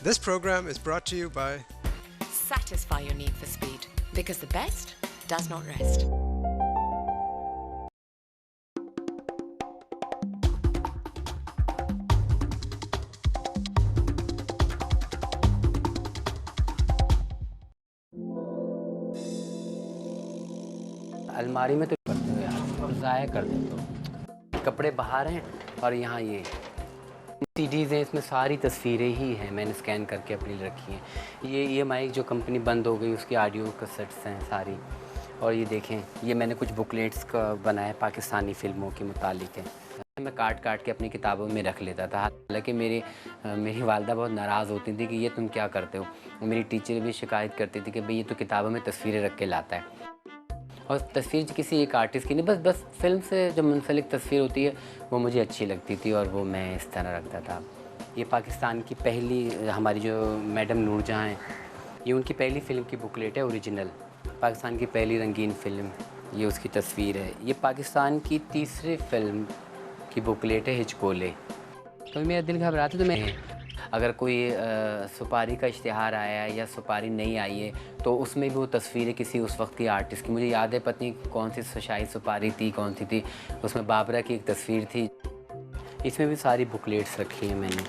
This program is brought to you by Satisfy your need for speed, because the best does not rest. अलमारी में तो करते हो यार, और ज़ाया कर देते हो। कपड़े बाहर हैं और यहाँ ये सीडीज़ हैं, इसमें सारी तस्वीरें ही हैं, मैंने स्कैन करके अपनी रखी हैं। ये माइक जो कंपनी बंद हो गई उसकी ऑडियो कैसेट्स हैं सारी। और ये देखें, ये मैंने कुछ बुकलेट्स का बनाया पाकिस्तानी फ़िल्मों के मुतालिक है। मैं काट के अपनी किताबों में रख लेता था। हालांकि मेरी वालदा बहुत नाराज़ होती थी कि ये तुम क्या करते हो। मेरी टीचर भी शिकायत करती थी कि भाई ये तो किताबों में तस्वीरें रख के लाता है। और तस्वीर किसी एक आर्टिस्ट की नहीं, बस फ़िल्म से जो मुंसलिक तस्वीर होती है वो मुझे अच्छी लगती थी और वो मैं इस तरह रखता था। ये पाकिस्तान की पहली, हमारी जो मैडम नूरजहाँ हैं, ये उनकी पहली फ़िल्म की बुकलेट है ओरिजिनल। पाकिस्तान की पहली रंगीन फ़िल्म, ये उसकी तस्वीर है। ये पाकिस्तान की तीसरी फ़िल्म की बुकलेट है हिचकोले। तो मेरा दिल घबराता तो मैं, अगर कोई सुपारी का इश्तिहार आया है या सुपारी नहीं आई है तो उसमें भी वो तस्वीरें किसी उस वक्त की आर्टिस्ट की, मुझे याद है पता नहीं कौन सी शाही सुपारी थी, कौन सी थी, उसमें बाबरा की एक तस्वीर थी। इसमें भी सारी बुकलेट्स रखी हैं मैंने,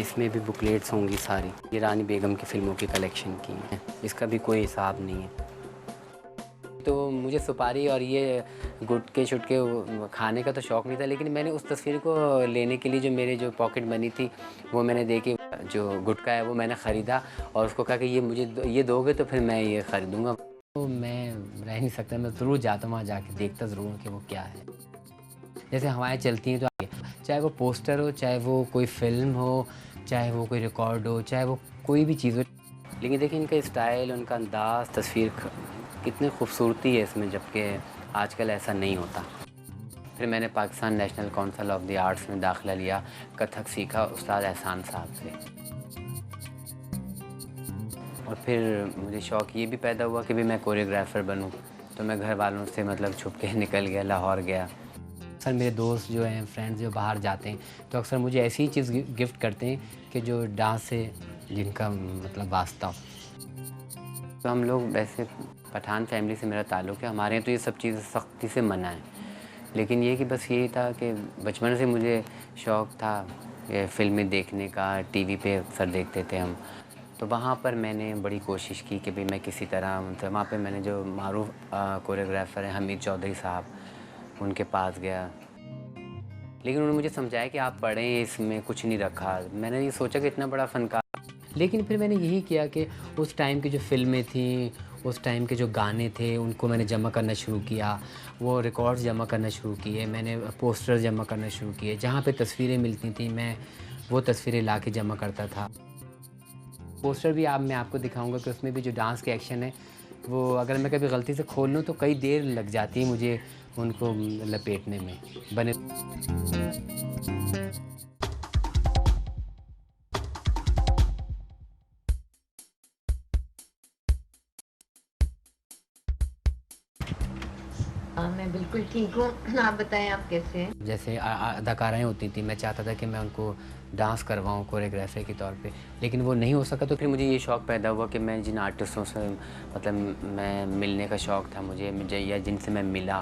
इसमें भी बुकलेट्स होंगी सारी। ये रानी बेगम की फ़िल्मों की कलेक्शन की है, इसका भी कोई हिसाब नहीं है। तो मुझे सुपारी और ये गुटके शुटके खाने का तो शौक़ नहीं था, लेकिन मैंने उस तस्वीर को लेने के लिए जो मेरे जो पॉकेट मनी थी वो मैंने दे के जो गुटका है वो मैंने ख़रीदा और उसको कहा कि ये मुझे ये दोगे तो फिर मैं ये ख़रीदूँगा। तो मैं रह नहीं सकता, मैं ज़रूर जाता हूँ, वहाँ जाके देखता ज़रूर हूँ कि वो क्या है। जैसे हवाएँ चलती हैं तो चाहे वो पोस्टर हो, चाहे वो कोई फ़िल्म हो, चाहे वो कोई रिकॉर्ड हो, चाहे वो कोई भी चीज़ हो, लेकिन देखिए इनका स्टाइल, उनका अंदाज़, तस्वीर कितनी खूबसूरती है इसमें, जबकि आजकल ऐसा नहीं होता। फिर मैंने Pakistan national council of the arts में दाखिला लिया, कथक सीखा उस्ताद एहसान साहब से। और फिर मुझे शौक़ ये भी पैदा हुआ कि भी मैं कोरियोग्राफ़र बनूं, तो मैं घर वालों से मतलब छुप के निकल गया, लाहौर गया। अक्सर मेरे दोस्त जो हैं, फ्रेंड्स जो बाहर जाते हैं, तो अक्सर मुझे ऐसी ही चीज़ गिफ्ट करते हैं कि जो डांस से जिनका मतलब वास्ता हो। तो हम लोग वैसे पठान फैमिली से मेरा ताल्लुक़ है, हमारे यहाँ तो ये सब चीज़ें सख्ती से मना है। लेकिन ये कि बस यही था कि बचपन से मुझे शौक़ था ये फ़िल्में देखने का, टीवी पे अक्सर देखते थे हम। तो वहाँ पर मैंने बड़ी कोशिश की कि भाई मैं किसी तरह, मतलब वहाँ पे मैंने जो मारूफ़ कोरियोग्राफ़र हैं हमीद चौधरी साहब, उनके पास गया। लेकिन उन्होंने मुझे समझाया कि आप पढ़ें, इसमें कुछ नहीं रखा। मैंने ये सोचा कि इतना बड़ा फ़नकार, लेकिन फिर मैंने यही किया कि उस टाइम की जो फ़िल्में थीं, उस टाइम के जो गाने थे, उनको मैंने जमा करना शुरू किया। वो रिकॉर्ड्स जमा करना शुरू किए, मैंने पोस्टर्स जमा करना शुरू किए। जहाँ पे तस्वीरें मिलती थीं, मैं वो तस्वीरें ला के जमा करता था। पोस्टर भी मैं आपको दिखाऊँगा कि उसमें भी जो डांस के एक्शन है, वो अगर मैं कभी गलती से खोल लूँ तो कई देर लग जाती है मुझे उनको लपेटने में। बने मैं बिल्कुल ठीक हूँ। आप बताएँ आप कैसे हैं? जैसे अदाकाराएँ होती थी, मैं चाहता था कि मैं उनको डांस करवाऊँ कोरियोग्राफर के तौर पे, लेकिन वो नहीं हो सका। तो फिर मुझे ये शौक़ पैदा हुआ कि मैं जिन आर्टिस्टों से मतलब मैं मिलने का शौक़ था मुझे या जिनसे मैं मिला,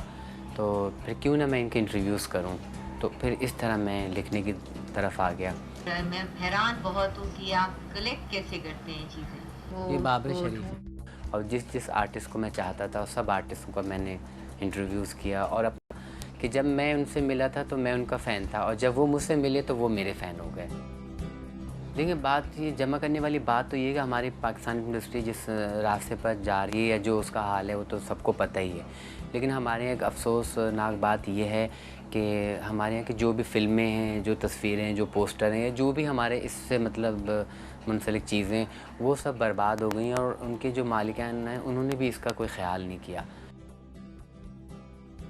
तो फिर क्यों ना मैं इनके इंटरव्यूज़ करूँ। तो फिर इस तरह मैं लिखने की तरफ आ गया। मैं हैरान बहुत हूँ कि आप कलेक्ट कैसे करते हैं चीज़ें? ये बाबर शरीफ है, और जिस आर्टिस्ट को मैं चाहता था सब आर्टिस्टों का मैंने इंटरव्यूज़ किया। और अब कि जब मैं उनसे मिला था तो मैं उनका फ़ैन था, और जब वो मुझसे मिले तो वो मेरे फ़ैन हो गए। देखिए बात ये जमा करने वाली बात तो ये है कि हमारी पाकिस्तान इंडस्ट्री जिस रास्ते पर जा रही है या जो उसका हाल है वो तो सबको पता ही है। लेकिन हमारे यहाँ एक अफ़सोसनाक बात ये है कि हमारे यहाँ की जो भी फ़िल्में हैं, जो तस्वीरें हैं, जो पोस्टर हैं, जो भी हमारे इससे मतलब मुंसलिक चीज़ें, वो सब बर्बाद हो गई हैं। और उनके जो मालिकान हैं उन्होंने भी इसका कोई ख़्याल नहीं किया।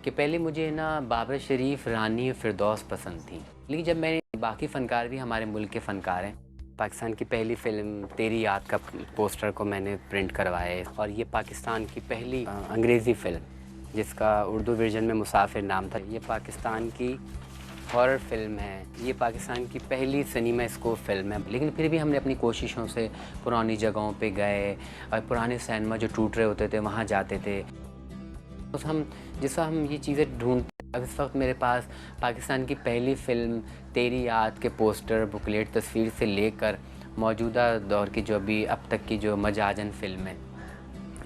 कि पहले मुझे ना बाबर शरीफ, रानी फ़िरदौस पसंद थी, लेकिन जब मैंने बाकी फ़नकार भी हमारे मुल्क के फ़नकार हैं, पाकिस्तान की पहली फ़िल्म तेरी याद का पोस्टर को मैंने प्रिंट करवाया है। और ये पाकिस्तान की पहली अंग्रेज़ी फ़िल्म जिसका उर्दू वर्जन में मुसाफिर नाम था, ये पाकिस्तान की हॉरर फिल्म है। ये पाकिस्तान की पहली सिनेमा स्कोप फिल्म है, लेकिन फिर भी हमने अपनी कोशिशों से पुरानी जगहों पे गए और पुराने सिनेमा जो टूट रहे होते थे वहाँ जाते थे। तो हम ये चीज़ें ढूंढते। अब इस वक्त मेरे पास पाकिस्तान की पहली फ़िल्म तेरी याद के पोस्टर, बुकलेट, तस्वीर से लेकर मौजूदा दौर की जो अभी अब तक की जो मजाजन फ़िल्म है,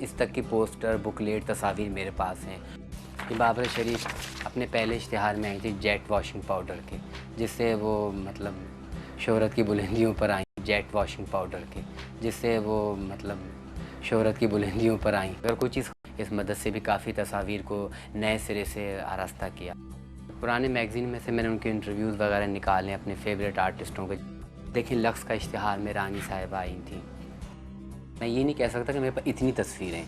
इस तक की पोस्टर, बुकलेट, तस्वीर मेरे पास हैं। ये बाबर शरीफ अपने पहले इश्तिहार में आई थी जेट वॉशिंग पाउडर के, जिससे वो मतलब शोहरत की बुलंदियों पर आई। जेट वॉशिंग पाउडर के, जिससे वो मतलब शोहरत की बुलंदियों पर आई। अगर कोई चीज़, इस मदद से भी काफ़ी तस्वीर को नए सिरे से आरास्ता किया। पुराने मैगज़ीन में से मैंने उनके इंटरव्यूज़ वगैरह निकाले अपने फेवरेट आर्टिस्टों के। देखिए लक्स का इश्तिहार में रानी साहिबा आई थी। मैं ये नहीं कह सकता कि मेरे पास इतनी तस्वीरें,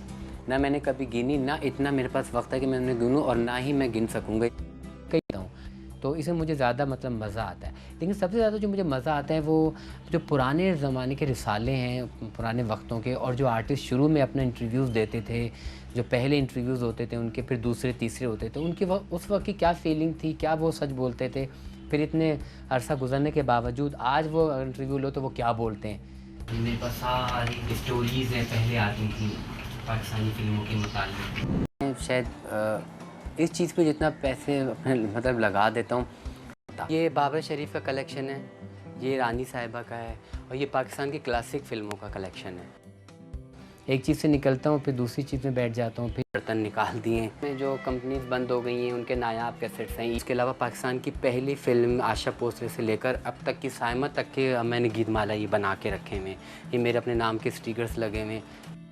ना मैंने कभी गिनी, ना इतना मेरे पास वक्त है कि मैं उन्हें गिनूँ, और ना ही मैं गिन सकूँगा। कई हूँ तो इसमें मुझे ज़्यादा मतलब मज़ा आता है। लेकिन सबसे ज़्यादा जो मुझे मज़ा आता है वो जो पुराने ज़माने के रिसाले हैं, पुराने वक्तों के, और जो आर्टिस्ट शुरू में अपने इंटरव्यूज़ देते थे, जो पहले इंटरव्यूज़ होते थे उनके, फिर दूसरे तीसरे होते थे, उनकी उस वक्त की क्या फीलिंग थी, क्या वो सच बोलते थे, फिर इतने अरसा गुजरने के बावजूद आज वो इंटरव्यू लो तो वो क्या बोलते हैं। मेरे पास सारी स्टोरीज़ हैं पहले आती थी पाकिस्तानी फ़िल्मों के मुताल्लिक़। शायद इस चीज़ पे जितना पैसे अपने मतलब लगा देता हूँ। ये बाबर शरीफ का कलेक्शन है, ये रानी साहिबा का है, और ये पाकिस्तान की क्लासिक फ़िल्मों का कलेक्शन है। एक चीज़ से निकलता हूँ फिर दूसरी चीज़ में बैठ जाता हूँ, फिर बर्तन निकाल दिए हैं। जो कंपनीज़ बंद हो गई हैं उनके नायाब कैसेट्स हैं। इसके अलावा पाकिस्तान की पहली फ़िल्म आशा भोसले से लेकर अब तक की साइमा तक के मैंने गीतमाला ये बना के रखे हुए हैं। ये मेरे अपने नाम के स्टिकर्स लगे हुए हैं।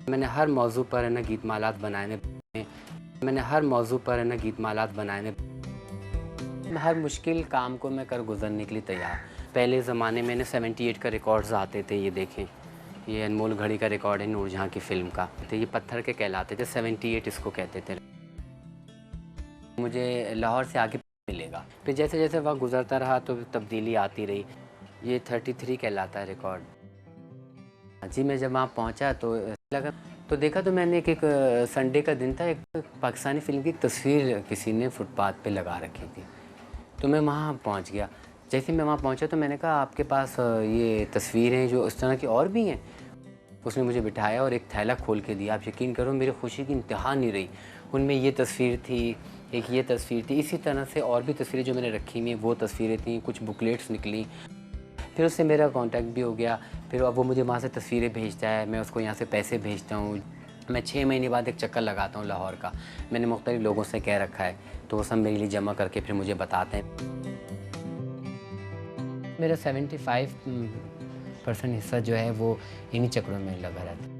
मैंने हर मौजू पर है ना गीतमालात बनाए हैं। मैंने हर मौजू पर है ना गीतमालात बनाए हैं। हर मुश्किल काम को मैं कर गुजरने के लिए तैयार। पहले ज़माने में ना 78 का रिकॉर्ड्स आते थे, ये देखें, ये अनमोल घड़ी का रिकॉर्ड है नूरजहाँ की फ़िल्म का। तो ये पत्थर के कहलाते थे, 78 इसको कहते थे। मुझे लाहौर से आगे मिलेगा, फिर जैसे जैसे वक्त गुजरता रहा तो तब्दीली आती रही। ये 33 कहलाता है रिकॉर्ड। जी मैं जब वहाँ पहुँचा तो लगा, तो देखा तो मैंने एक संडे का दिन था, एक पाकिस्तानी फ़िल्म की एक तस्वीर किसी ने फुटपाथ पे लगा रखी थी। तो मैं वहाँ पहुँच गया। जैसे मैं वहाँ पहुँचा तो मैंने कहा आपके पास ये तस्वीरें हैं जो इस तरह की और भी हैं? उसने मुझे बिठाया और एक थैला खोल के दिया। आप यकीन करो मेरी खुशी की इंतहा नहीं रही। उनमें ये तस्वीर थी, एक ये तस्वीर थी, इसी तरह से और भी तस्वीरें जो मैंने रखी हुई हैं वो तस्वीरें थीं, कुछ बुकलेट्स निकली। फिर उससे मेरा कॉन्टैक्ट भी हो गया। फिर अब वो मुझे वहाँ से तस्वीरें भेजता है, मैं उसको यहाँ से पैसे भेजता हूँ। मैं 6 महीने बाद एक चक्कर लगाता हूँ लाहौर का। मैंने मुख्तलिफ लोगों से कह रखा है, तो वो सब मेरे लिए जमा करके फिर मुझे बताते हैं। मेरा 75% हिस्सा जो है वो इन्हीं चक्करों में लगा रहता है।